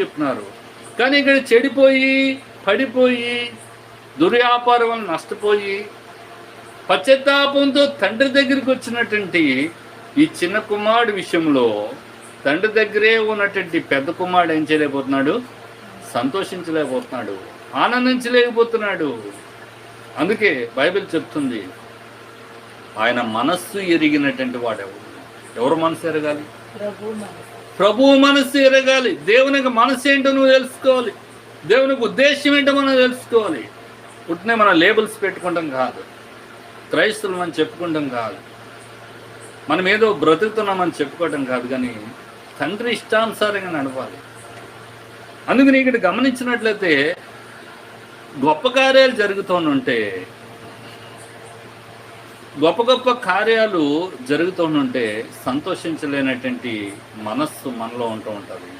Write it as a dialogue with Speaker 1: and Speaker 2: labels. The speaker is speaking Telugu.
Speaker 1: చెప్తున్నారు. కానీ ఇక్కడ చెడిపోయి పడిపోయి దుర్వ్యాపారం వల్ల నష్టపోయి పశ్చాత్తాపంతో తండ్రి దగ్గరికి వచ్చినటువంటి ఈ చిన్న కుమారుడి విషయంలో తండ్రి దగ్గరే ఉన్నటువంటి పెద్ద కుమారుడు ఏం చేయలేకపోతున్నాడు? సంతోషించలేకపోతున్నాడు, ఆనందించలేకపోతున్నాడు. అందుకే బైబిల్ చెప్తుంది, ఆయన మనస్సు ఎరిగినటువంటి వాడెవడు. ఎవరు మనసు ఎరగాలి? ప్రభువు మనస్సు ఎరగాలి. దేవునికి మనసు ఏంటో నువ్వు తెలుసుకోవాలి. దేవునికి ఉద్దేశం ఏంటో మనం తెలుసుకోవాలి. పుట్టినే మన లేబుల్స్ పెట్టుకుంటాం కాదు, క్రైస్తవులు మనం చెప్పుకుంటాం కాదు, మనం ఏదో బ్రతుకుతున్నామని చెప్పుకోవటం కాదు, కానీ తండ్రి ఇష్టానుసారంగా నడవాలి. అందుకని ఇక్కడ గమనించినట్లయితే గొప్ప కార్యాలు జరుగుతూనుంటే, గొప్ప గొప్ప కార్యాలు జరుగుతూనుంటే సంతోషించలేనటువంటి మనస్సు మనలో ఉంటూ ఉంటుంది.